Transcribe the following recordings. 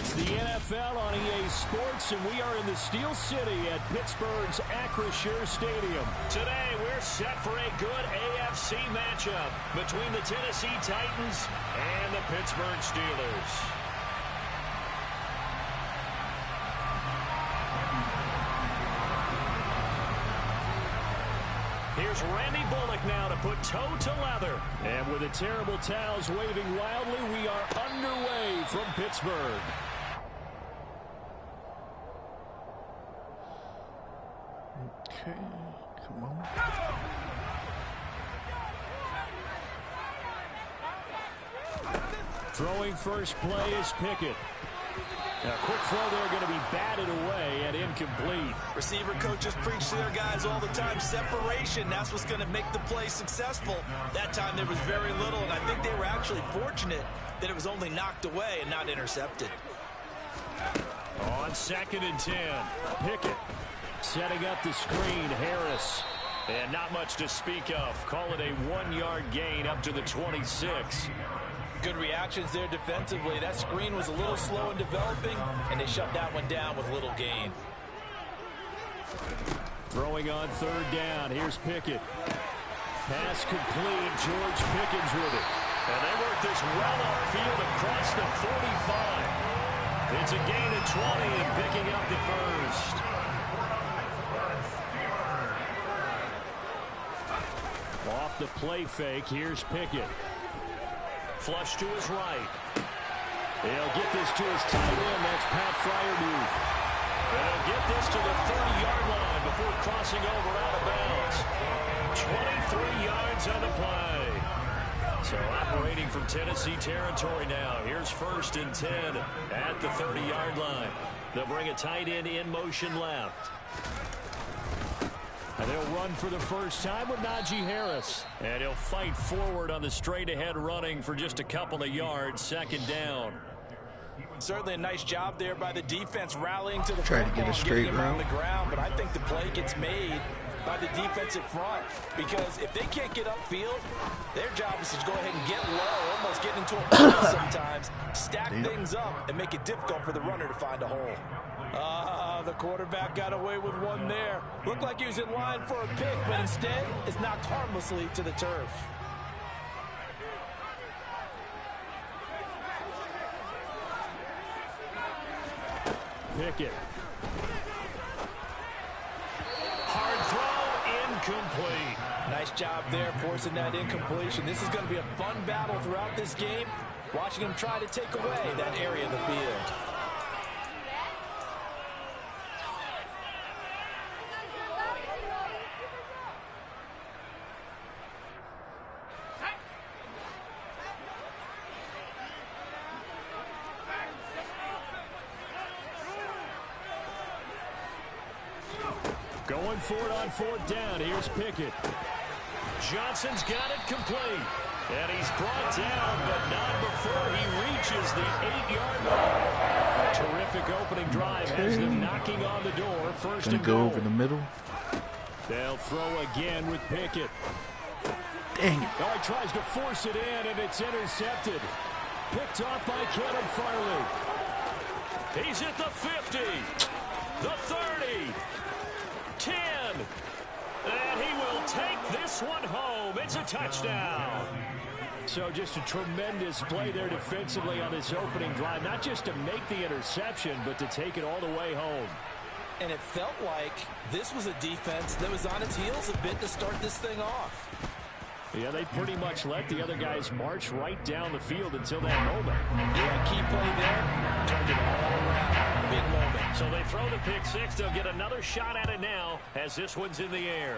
It's the NFL on EA Sports, and we are in the Steel City at Pittsburgh's Acrisure Stadium. Today, we're set for a good AFC matchup between the Tennessee Titans and the Pittsburgh Steelers. Here's Randy Bullock now to put toe to leather. And with the terrible towels waving wildly, we are underway from Pittsburgh. Okay, come on. Throwing first play is Pickett. Now, quick throw there going to be batted away and incomplete. Receiver coaches preach to their guys all the time. Separation, that's what's going to make the play successful. That time there was very little, and I think they were actually fortunate that it was only knocked away and not intercepted. On 2nd and 10, Pickett setting up the screen. Harris. And not much to speak of. Call it a 1-yard gain up to the 26. Good reactions there defensively. That screen was a little slow in developing, and they shut that one down with little gain. Throwing on 3rd down. Here's Pickett. Pass complete. George Pickens with it. And they work this well upfield across the 45. It's a gain of 20 and picking up the first. Off the play fake. Here's Pickett. Flush to his right. He'll get this to his tight end. That's Pat Fryermuth. And he'll get this to the 30-yard line before crossing over out of bounds. 23 yards on the play. So operating from Tennessee territory now. Here's 1st and 10 at the 30-yard line. They'll bring a tight end in motion left. And they'll run for the first time with Najee Harris. And he'll fight forward on the straight-ahead running for just a couple of yards. 2nd down. Certainly a nice job there by the defense rallying to the Try to get a straight route on route. the ground, but I think the play gets made by the defensive front, because if they can't get upfield, their job is to go ahead and get low, almost get into a pass sometimes, stack things up, and make it difficult for the runner to find a hole. The quarterback got away with one there. Looked like he was in line for a pick, but instead it's knocked harmlessly to the turf. Pickett. Hard throw, incomplete. Nice job there forcing that incompletion. This is going to be a fun battle throughout this game, watching him try to take away that area of the field. Going for it on 4th down. Here's Pickett. Johnson's got it complete. And he's brought down, but not before he reaches the 8-yard line. A terrific opening drive has them knocking on the door. First and goal. Gonna go over the middle. They'll throw again with Pickett. Dang it. Oh, he tries to force it in, and it's intercepted. Picked off by Caleb Farley. He's at the 50, the 30, 10, and he will take this one home. It's a touchdown. So just a tremendous play there defensively on this opening drive, not just to make the interception, but to take it all the way home. And it felt like this was a defense that was on its heels a bit to start this thing off. Yeah, they pretty much let the other guys march right down the field until that moment. Yeah, key play there, turned it all around. Big moment. So they throw the pick six. They'll get another shot at it now as this one's in the air.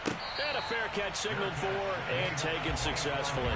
And a fair catch signaled for and taken successfully.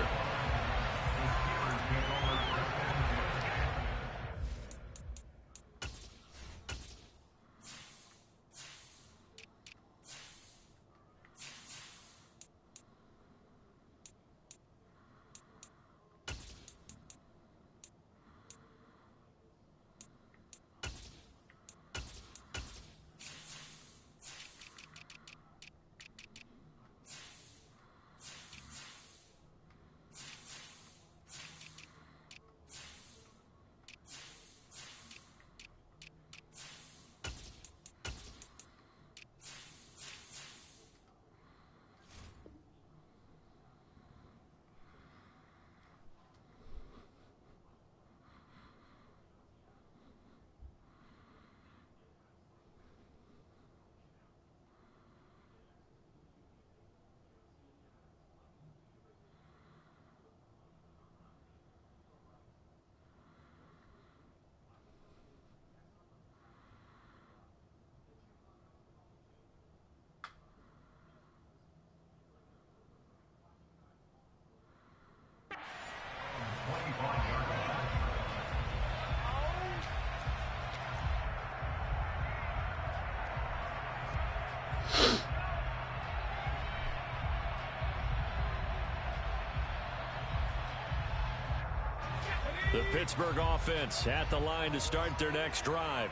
The Pittsburgh offense at the line to start their next drive.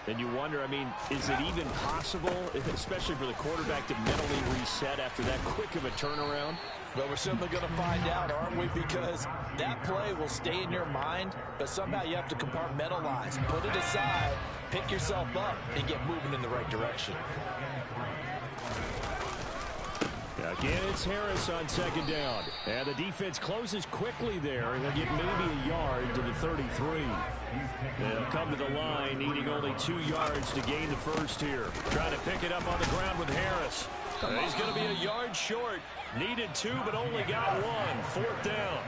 And you wonder, I mean, is it even possible, especially for the quarterback, to mentally reset after that quick of a turnaround? Well, we're certainly going to find out, aren't we? Because that play will stay in your mind, but somehow you have to compartmentalize, put it aside, pick yourself up, and get moving in the right direction. Again, it's Harris on second down. And the defense closes quickly there. He'll get maybe a yard to the 33. They'll come to the line, needing only 2 yards to gain the first here. Trying to pick it up on the ground with Harris. He's going to be a yard short. Needed 2, but only got 1. 4th down.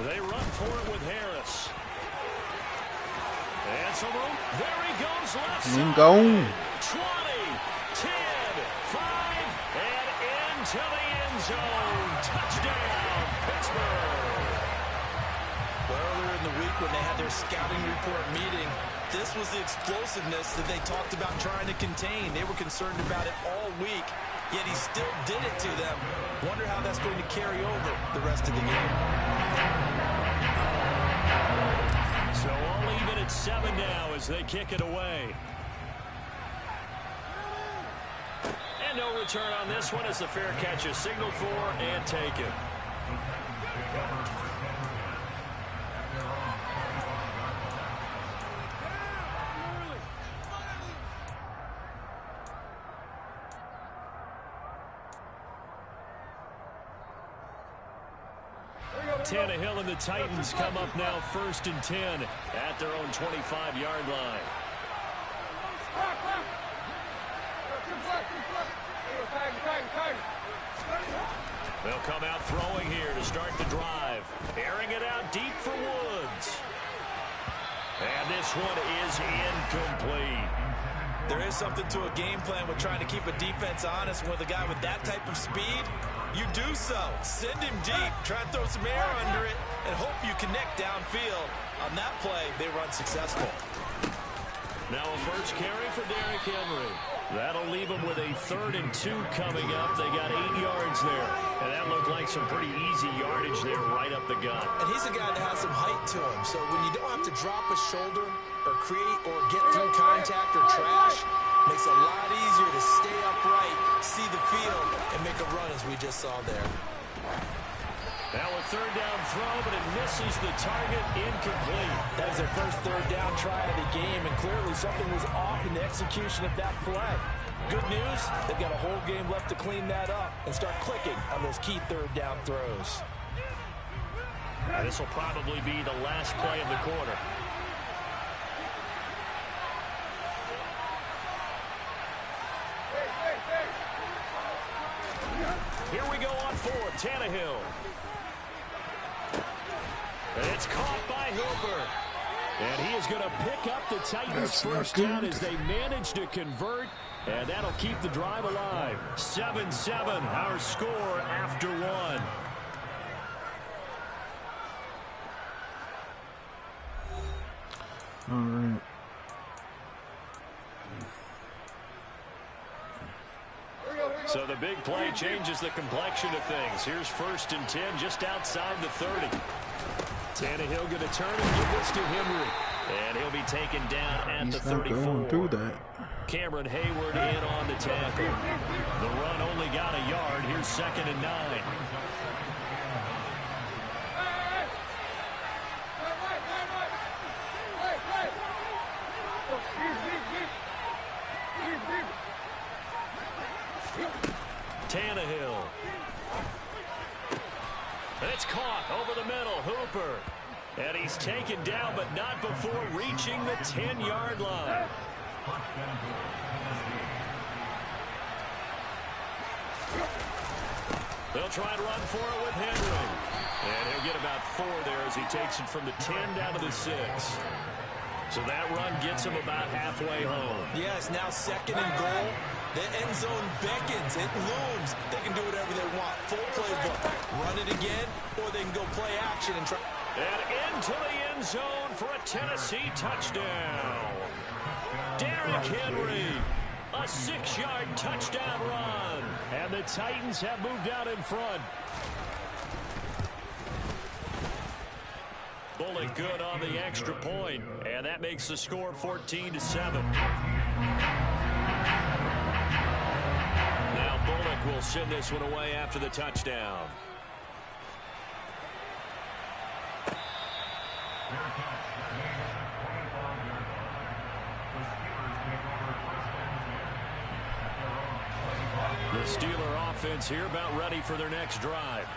They run for it with Harris. And some room. There he goes, left side. 20, 10, 5, and into the end zone. Touchdown, Pittsburgh. Well, earlier in the week when they had their scouting report meeting, this was the explosiveness that they talked about trying to contain. They were concerned about it all week, yet he still did it to them. Wonder how that's going to carry over the rest of the game. So all even at 7 now as they kick it away. And no return on this one as the fair catch is signaled for and taken. Tannehill and the Titans come up now 1st and 10 at their own 25-yard line. They'll come out throwing here to start the drive. Airing it out deep for Woods. And this one is incomplete. There is something to a game plan with trying to keep a defense honest. With a guy with that type of speed, you do so. Send him deep. Try and throw some air under it and hope you connect downfield. On that play, they were unsuccessful. Now a first carry for Derrick Henry. That'll leave them with a 3rd and 2 coming up. They got 8 yards there. And that looked like some pretty easy yardage there right up the gut. And he's a guy that has some height to him. So when you don't have to drop a shoulder or create or get through contact or trash, makes it a lot easier to stay upright, see the field, and make a run as we just saw there. Now a 3rd down throw, but it misses the target, incomplete. That was their first 3rd down try of the game, and clearly something was off in the execution of that play. Good news, they've got a whole game left to clean that up and start clicking on those key 3rd down throws. This will probably be the last play of the quarter. Here we go on 4th, Tannehill. And it's caught by Hooper. And he is going to pick up the Titans' first down as they manage to convert. And that'll keep the drive alive. 7-7, our score after 1. All right. So the big play changes the complexion of things. Here's 1st and 10 just outside the 30. Tannehill going to turn and give this to Henry. And he'll be taken down at the 34. He's not going through that. Cameron Hayward in on the tackle. The run only got a yard. Here's 2nd and 9. Tannehill. And it's caught over the middle. Hooper. And he's taken down, but not before reaching the 10-yard line. They'll try and run for it with Henry. And he'll get about 4 there as he takes it from the 10 down to the 6. So that run gets him about halfway home. Yeah, it's now 2nd and goal. The end zone beckons. It looms. They can do whatever they want. Full playbook. Run it again, or they can go play action and try. And into the end zone for a Tennessee touchdown. Derrick Henry, a 6-yard touchdown run. And the Titans have moved out in front. Bullock good on the extra point, and that makes the score 14-7. Now Bullock will send this one away after the touchdown. The Steeler offense here about ready for their next drive.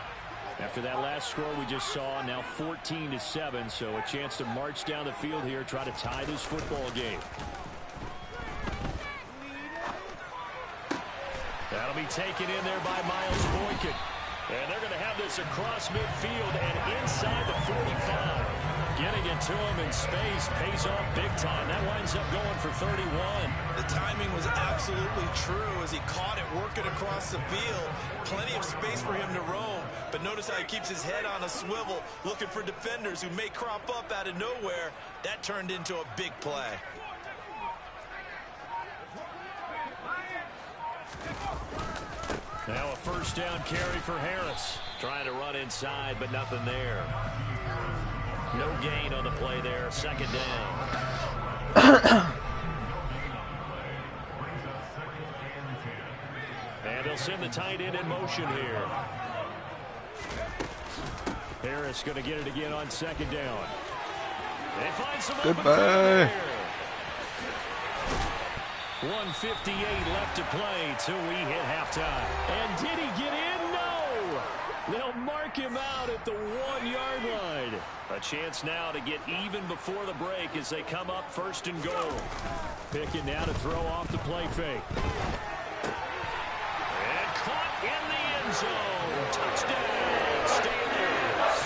After that last score we just saw, now 14-7, so a chance to march down the field here, try to tie this football game. That'll be taken in there by Miles Boykin. And they're going to have this across midfield and inside the 45. Getting it to him in space pays off big time. That winds up going for 31. The timing was absolutely true as he caught it working across the field. Plenty of space for him to roam. But notice how he keeps his head on a swivel, looking for defenders who may crop up out of nowhere. That turned into a big play. Now a first down carry for Harris. Trying to run inside, but nothing there. No gain on the play there. Second down. And they'll send the tight end in motion here. Harris going to get it again on second down. They find some Goodbye. 1:58 left to play till we hit halftime. And did he get in? No! They'll mark him out at the 1-yard line. A chance now to get even before the break as they come up first and goal. Pickett now to throw off the play fake. And caught in the end zone. Touchdown, Steelers.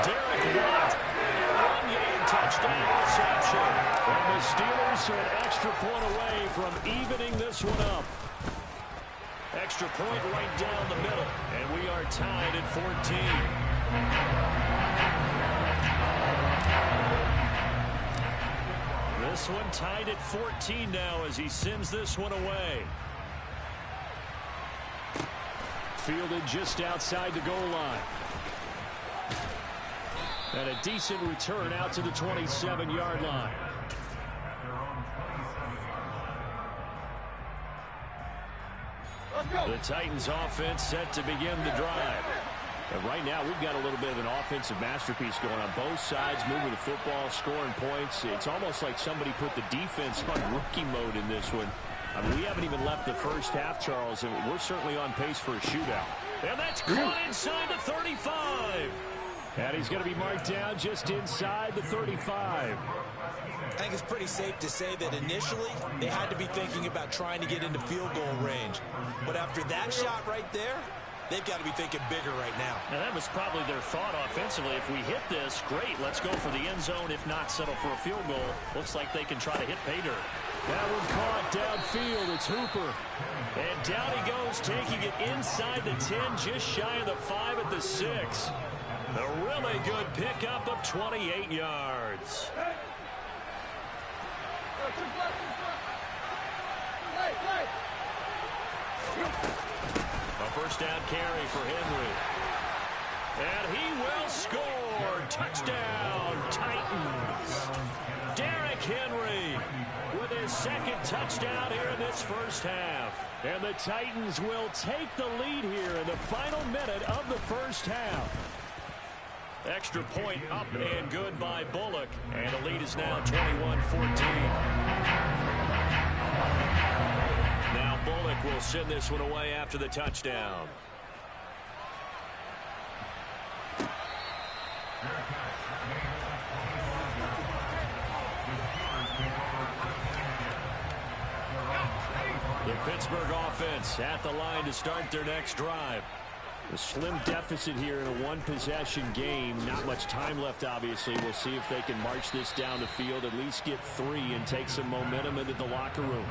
Derek White, a 1-yard touchdown reception. And the Steelers are an extra point away from evening this one up. Extra point right down the middle, and we are tied at 14. This one tied at 14 now as he sends this one away. Fielded just outside the goal line. And a decent return out to the 27-yard line. The Titans offense set to begin the drive. And right now we've got a little bit of an offensive masterpiece going on both sides, moving the football, scoring points. It's almost like somebody put the defense on rookie mode in this one. I mean, we haven't even left the first half, Charles, and we're certainly on pace for a shootout. And that's caught inside the 35. And he's going to be marked down just inside the 35. I think it's pretty safe to say that initially they had to be thinking about trying to get into field goal range. But after that shot right there, they've got to be thinking bigger right now. And that was probably their thought offensively. If we hit this, great, let's go for the end zone. If not, settle for a field goal. Looks like they can try to hit pay dirt. That one caught downfield. It's Hooper. And down he goes, taking it inside the 10, just shy of the 5 at the 6. A really good pickup of 28 yards. A first down carry for Henry. And he will score. Touchdown, Titans. Derrick Henry with his second touchdown here in this first half. And the Titans will take the lead here in the final minute of the first half. Extra point up and good by Bullock. And the lead is now 21-14. Now Bullock will send this one away after the touchdown. The Pittsburgh offense at the line to start their next drive. A slim deficit here in a one-possession game. Not much time left, obviously. We'll see if they can march this down the field, at least get 3 and take some momentum into the locker room.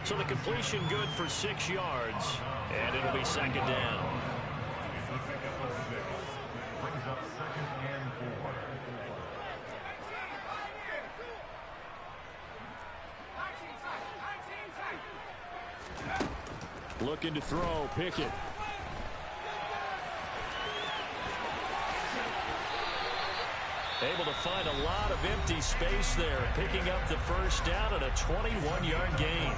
So the completion good for 6 yards, and it'll be second down. Looking to throw, Pickett. Able to find a lot of empty space there, picking up the first down at a 21-yard gain.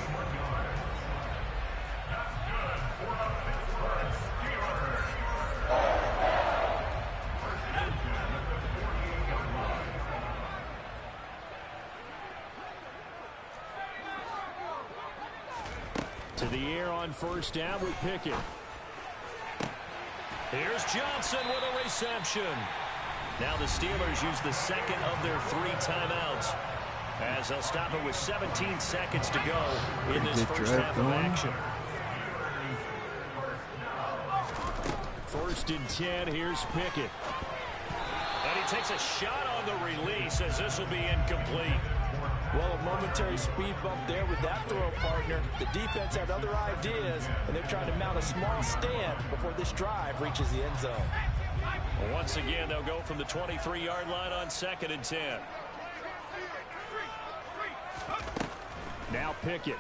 To the air on first down with Pickett. Here's Johnson with a reception. Now the Steelers use the second of their 3 timeouts as they'll stop it with 17 seconds to go in this first half of action. First and 10, here's Pickett. And he takes a shot on the release as this will be incomplete. Well, a momentary speed bump there with that throw, partner. The defense had other ideas, and they're trying to mount a small stand before this drive reaches the end zone. Once again, they'll go from the 23-yard line on second and 10. Now Pickett.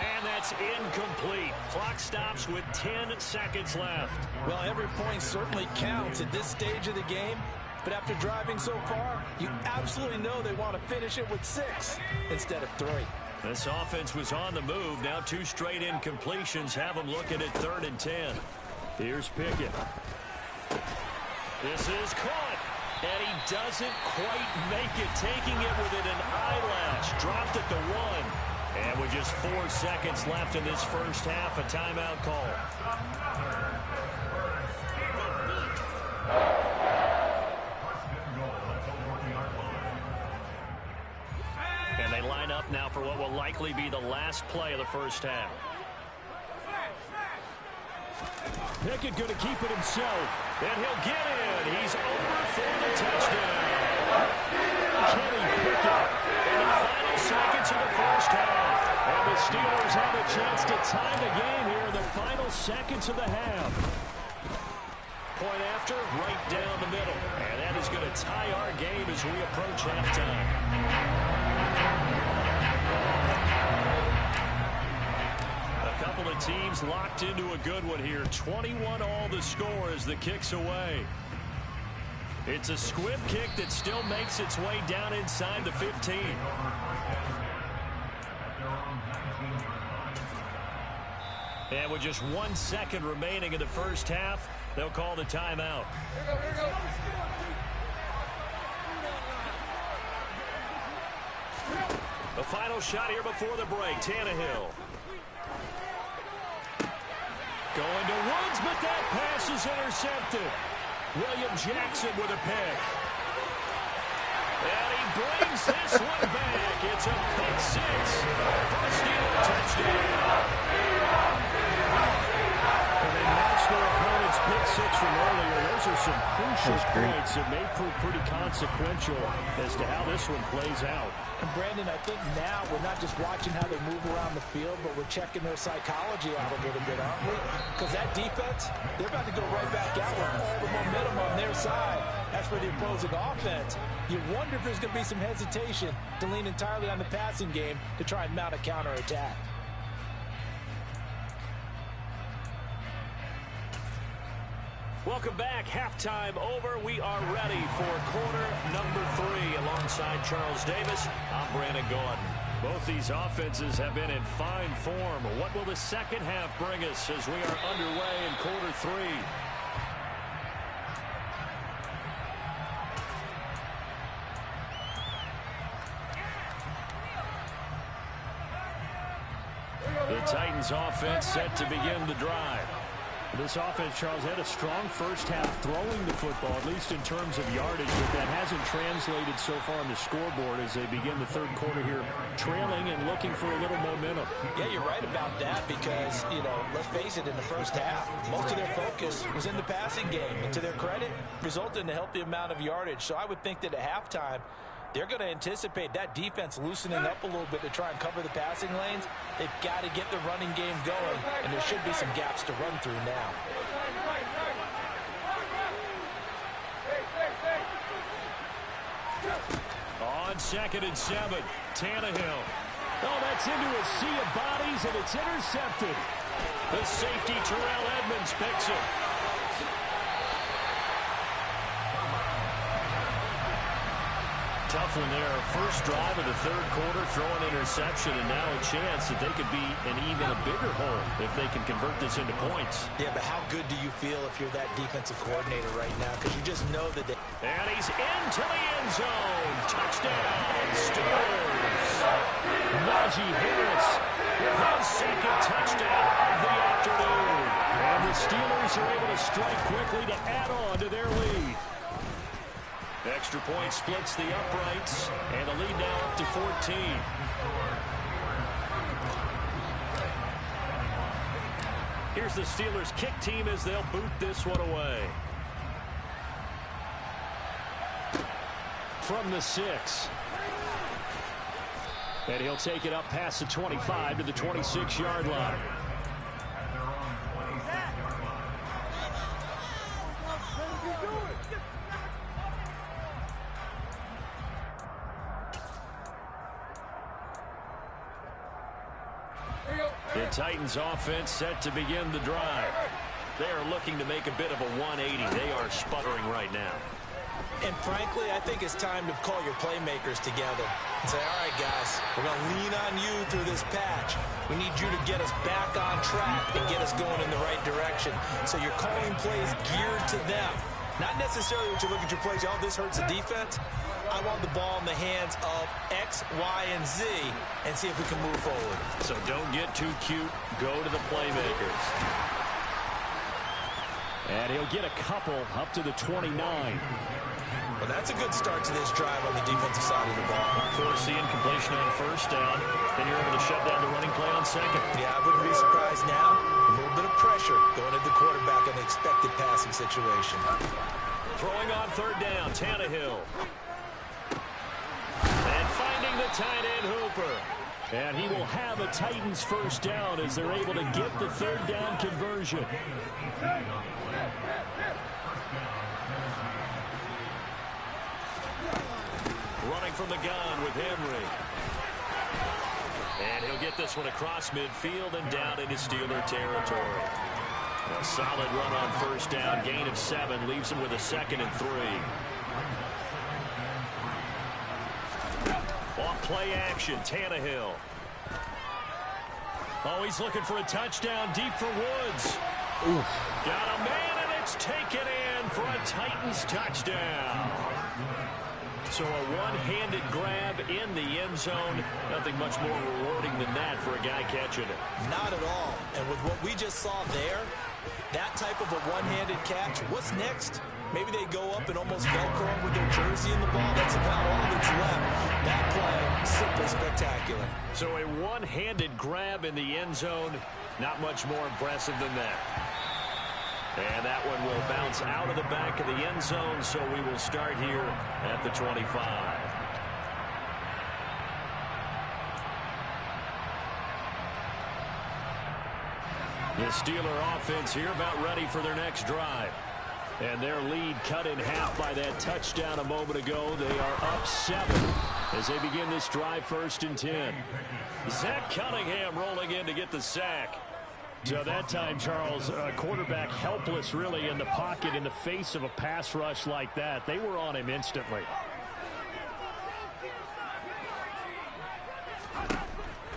And that's incomplete. Clock stops with 10 seconds left. Well, every point certainly counts at this stage of the game. But after driving so far, you absolutely know they want to finish it with 6 instead of 3. This offense was on the move. Now 2 straight incompletions have them looking at 3rd and 10. Here's Pickett. This is caught. And he doesn't quite make it, taking it within an eyelash. Dropped at the 1. And with just 4 seconds left in this first half, a timeout call. And they line up now for what will likely be the last play of the first half. Pickett going to keep it himself, and he'll get in. He's over for the touchdown. Kenny Pickett in the final seconds of the first half. And the Steelers have a chance to tie the game here in the final seconds of the half. Point after, right down the middle. And that is going to tie our game as we approach halftime. A couple of teams locked into a good one here. 21 all the score as the kick's away. It's a squib kick that still makes its way down inside the 15. And with just 1 second remaining in the first half, they'll call the timeout. The final shot here before the break. Tannehill. Going to Woods, but that pass is intercepted. William Jackson with a pick. And he brings this one back. It's a pick 6 for a Steeler touchdown. And they matched their opponent's pick 6 from earlier. Those are some crucial points that may prove pretty consequential as to how this one plays out. And Brandon, I think now we're not just watching how they move around the field, but we're checking their psychology out a little bit, aren't we? Because that defense, they're about to go right back out with all the momentum on their side. As for the opposing offense, you wonder if there's going to be some hesitation to lean entirely on the passing game to try and mount a counterattack. Welcome back. Halftime over. We are ready for quarter number 3. Alongside Charles Davis, I'm Brandon Gordon. Both these offenses have been in fine form. What will the second half bring us as we are underway in quarter 3? The Titans offense set to begin the drive. This offense, Charles, had a strong first half throwing the football, at least in terms of yardage, but that hasn't translated so far on the scoreboard as they begin the third quarter here, trailing and looking for a little momentum. Yeah, you're right about that because, you know, let's face it, in the first half, most of their focus was in the passing game, and to their credit, resulted in a healthy amount of yardage. So I would think that at halftime, they're going to anticipate that defense loosening up a little bit to try and cover the passing lanes. They've got to get the running game going, and there should be some gaps to run through now. on 2nd and 7. Tannehill. Oh, that's into a sea of bodies, and it's intercepted. The safety, Terrell Edmonds, picks it. Tough one there. First drive of the third quarter, throw an interception, and now a chance that they could be in even a bigger hole if they can convert this into points. Yeah, but how good do you feel if you're that defensive coordinator right now? Because you just know that they... And he's into the end zone. Touchdown, Steelers. Najee Harris with his second touchdown of the afternoon. And the Steelers are able to strike quickly to add on to their lead. Extra point splits the uprights, and the lead now up to 14. Here's the Steelers' kick team as they'll boot this one away. From the 6. And he'll take it up past the 25 to the 26-yard line. The Titans offense set to begin the drive. They are looking to make a bit of a 180. They are sputtering right now. And frankly, I think it's time to call your playmakers together and say, all right, guys, we're going to lean on you through this patch. We need you to get us back on track and get us going in the right direction. So you're calling plays geared to them. Not necessarily what you look at your plays, oh, this hurts the defense. I want the ball in the hands of X, Y, and Z and see if we can move forward. So don't get too cute. Go to the playmakers. And he'll get a couple up to the 29. Well, that's a good start to this drive on the defensive side of the ball. Force the incompletion on first down. Then you're able to shut down the running play on second. Yeah, I wouldn't be surprised now. A little bit of pressure going at the quarterback in the expected passing situation. Throwing on third down, Tannehill. And finding the tight end Hooper. And he will have a Titans first down as they're able to get the third down conversion. Running from the gun with Henry. And he'll get this one across midfield and down into Steeler territory. A solid run on first down, gain of 7, leaves him with a 2nd and 3. Off play action, Tannehill. Oh, he's looking for a touchdown deep for Woods. Ooh. Got a man, and it's taken in for a Titans touchdown. So a one-handed grab in the end zone. Nothing much more rewarding than that for a guy catching it. Not at all. And with what we just saw there, that type of a one-handed catch, what's next? Maybe they go up and almost Velcro him with their jersey in the ball. That's about all that's left. That play, simply spectacular. So a one-handed grab in the end zone, not much more impressive than that. And that one will bounce out of the back of the end zone, so we will start here at the 25. The Steeler offense here about ready for their next drive. And their lead cut in half by that touchdown a moment ago. They are up 7 as they begin this drive, 1st and 10. Zach Cunningham rolling in to get the sack. So that time, Charles, quarterback helpless really in the pocket in the face of a pass rush like that. They were on him instantly.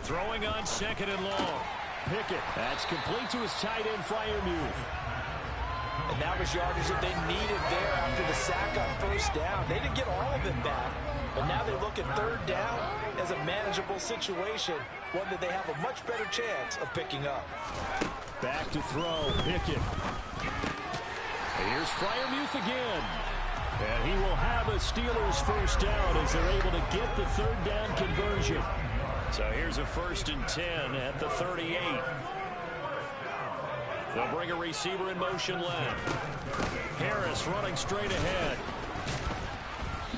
Throwing on 2nd and long. Pickett. That's complete to his tight end, Freiermuth. And that was yardage that they needed there after the sack on first down. They didn't get all of it back, but now they look at third down as a manageable situation, one that they have a much better chance of picking up. Back to throw, Pickett. And here's Freiermuth again. And he will have a Steelers first down as they're able to get the third down conversion. So here's a 1st and 10 at the 38. They'll bring a receiver in motion left. Harris running straight ahead.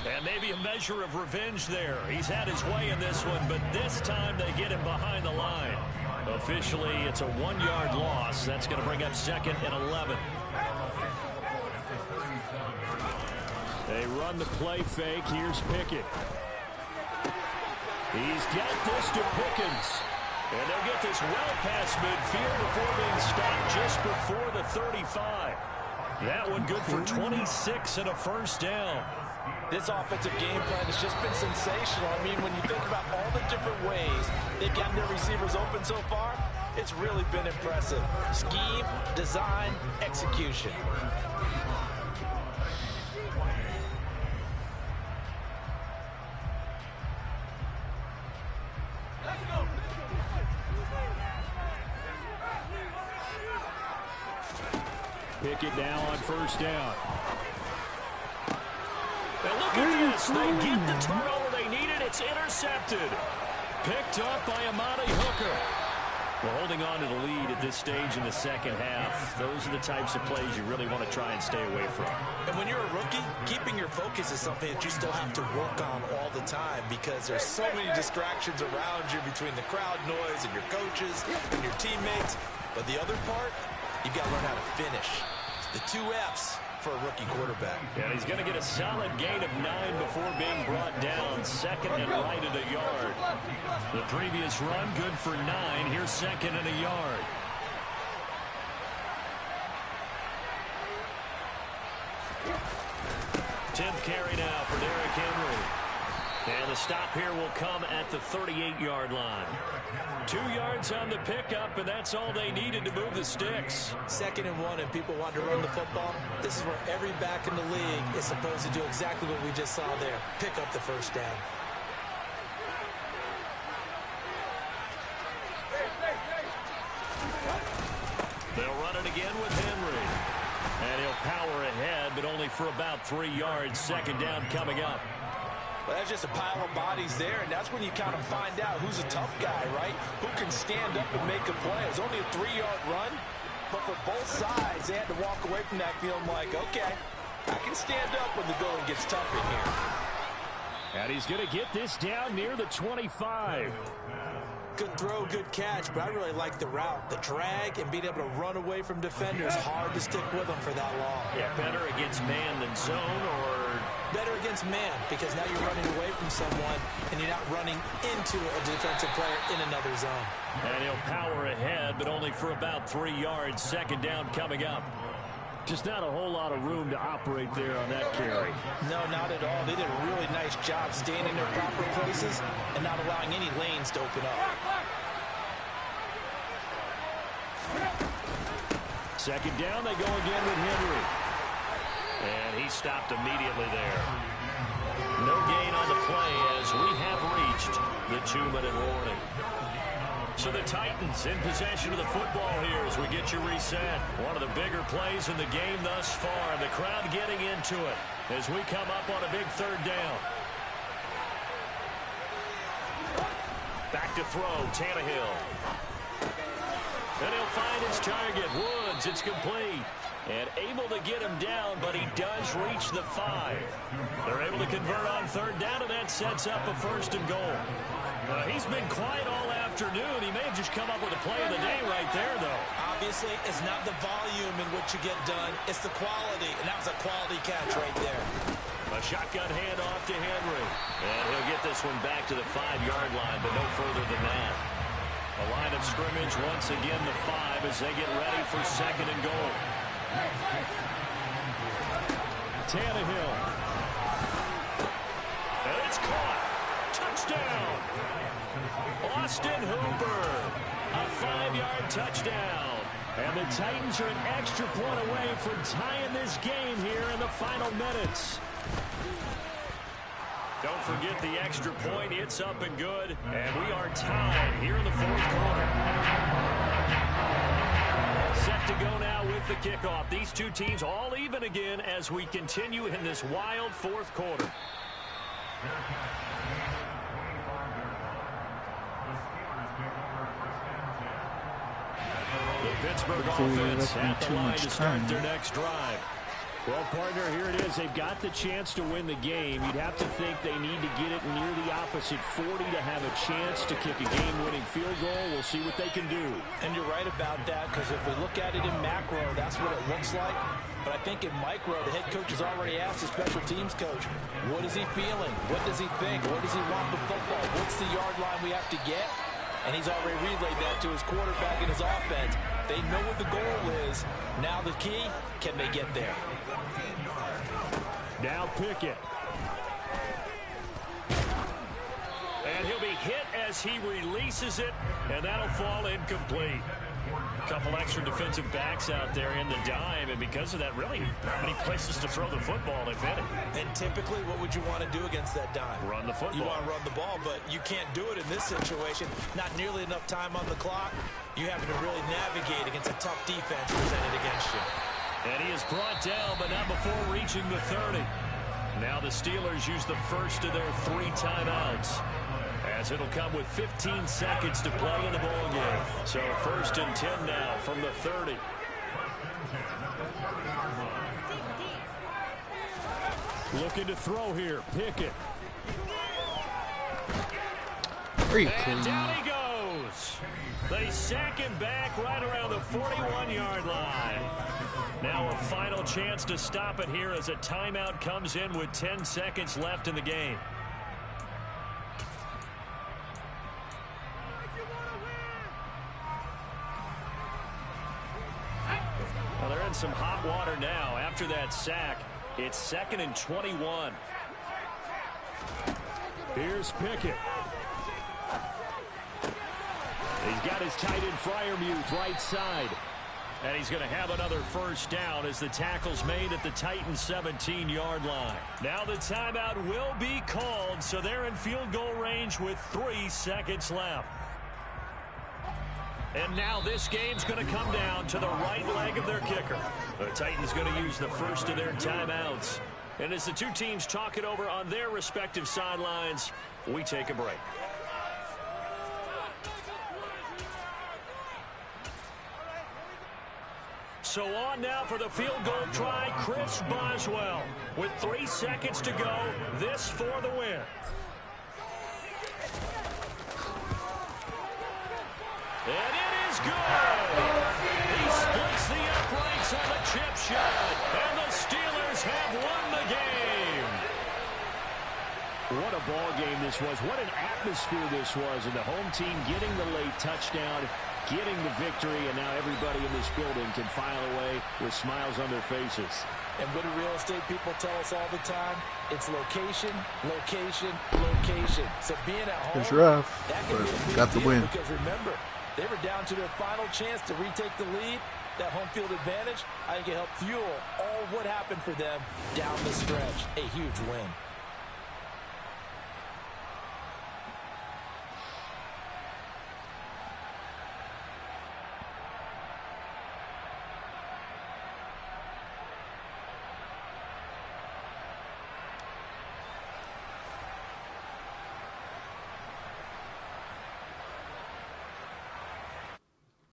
And maybe a measure of revenge there. He's had his way in this one, but this time they get him behind the line. Officially, it's a 1-yard loss. That's going to bring up 2nd and 11. They run the play fake. Here's Pickett. He's got this to Pickens. And they'll get this well past midfield before being stopped just before the 35. That one good for 26 and a first down. This offensive game plan has just been sensational. I mean, when you think about all the different ways they've gotten their receivers open so far, it's really been impressive. Scheme, design, execution. Pickett now on first down. And look at this. They get the turnover they needed. It's intercepted. Picked up by Amani Hooker. Well, holding on to the lead at this stage in the second half, those are the types of plays you really want to try and stay away from. And when you're a rookie, keeping your focus is something that you still have to work on all the time because there's so many distractions around you between the crowd noise and your coaches and your teammates. But the other part, you've got to learn how to finish. It's the 2 F's for a rookie quarterback. And he's going to get a solid gain of 9 before being brought down. Second and right at a yard. The previous run good for 9. Here's second and a yard. Tenth carry now for Derrick Henry. And the stop here will come at the 38-yard line. 2 yards on the pickup, and that's all they needed to move the sticks. 2nd and 1, and people want to run the football. This is where every back in the league is supposed to do exactly what we just saw there. Pick up the first down. They'll run it again with Henry. And he'll power ahead, but only for about 3 yards. Second down coming up. Well, that's just a pile of bodies there, and that's when you kind of find out who's a tough guy, right? Who can stand up and make a play. It was only a 3-yard run, but for both sides, they had to walk away from that feeling like, okay, I can stand up when the going gets tough in here. And he's going to get this down near the 25. Good throw, good catch, but I really like the route. The drag and being able to run away from defenders, hard to stick with them for that long. Yeah, better against man than zone, or better against man, because now you're running away from someone and you're not running into a defensive player in another zone. And he'll power ahead, but only for about 3 yards. Second down coming up. Just not a whole lot of room to operate there on that carry. No, not at all. They did a really nice job staying in their proper places and not allowing any lanes to open up. Second down, they go again with Henry. And he stopped immediately there. No gain on the play as we have reached the 2-minute warning. So the Titans in possession of the football here as we get you reset. One of the bigger plays in the game thus far. The crowd getting into it as we come up on a big third down. Back to throw, Tannehill. And he'll find his target, Woods. It's complete. And able to get him down, but he does reach the 5. They're able to convert on third down, and that sets up a 1st and goal. He's been quiet all afternoon. He may have just come up with a play of the day right there, though. Obviously, it's not the volume in which you get done. It's the quality, and that was a quality catch right there. A shotgun handoff to Henry. And he'll get this one back to the 5-yard line, but no further than that. A line of scrimmage once again the 5 as they get ready for 2nd and goal. Tannehill. And it's caught. Touchdown. Austin Hooper. A 5-yard touchdown. And the Titans are an extra point away from tying this game here in the final minutes. Don't forget the extra point. It's up and good. And we are tied here in the 4th quarter. Set to go now with the kickoff. These two teams all even again as we continue in this wild 4th quarter. The Pittsburgh offense at the line to start their next drive. Well, partner, here it is. They've got the chance to win the game. You'd have to think they need to get it near the opposite 40 to have a chance to kick a game-winning field goal. We'll see what they can do. And you're right about that, because if we look at it in macro, that's what it looks like. But I think in micro, the head coach has already asked the special teams coach, what is he feeling? What does he think? Where does he want the football? What's the yard line we have to get? And he's already relayed that to his quarterback and his offense. They know what the goal is. Now the key, can they get there? Now Pickett. And he'll be hit as he releases it, and that'll fall incomplete. A couple extra defensive backs out there in the dime, and because of that, really not many places to throw the football, if any. And typically, what would you want to do against that dime? Run the football. You want to run the ball, but you can't do it in this situation. Not nearly enough time on the clock. You having to really navigate against a tough defense presented against you. And he is brought down, but not before reaching the 30. Now the Steelers use the first of their 3 timeouts, as it'll come with 15 seconds to play in the ball game. So 1st and 10 now from the 30. Looking to throw here. Pickett. And down he goes. They sack him back right around the 41-yard line. Now a final chance to stop it here as a timeout comes in with 10 seconds left in the game. Well, they're in some hot water now after that sack. It's 2nd and 21. Here's Pickett. He's got his tight end Freiermuth right side. And he's going to have another first down as the tackle's made at the Titans' 17-yard line. Now the timeout will be called, so they're in field goal range with 3 seconds left. And now this game's going to come down to the right leg of their kicker. The Titans going to use the first of their timeouts. And as the two teams talk it over on their respective sidelines, we take a break. So on now for the field goal try, Chris Boswell. With 3 seconds to go, this for the win. And it is good. He splits the uprights on the chip shot, and the Steelers have won the game. What a ball game this was. What an atmosphere this was. And the home team getting the late touchdown, getting the victory, and now everybody in this building can file away with smiles on their faces. And what do real estate people tell us all the time? It's location, location, location. So being at home, it's rough, that can be a big got the deal win. because remember, they were down to their final chance to retake the lead. That home field advantage, I think it helped fuel all of what happened for them down the stretch. A huge win.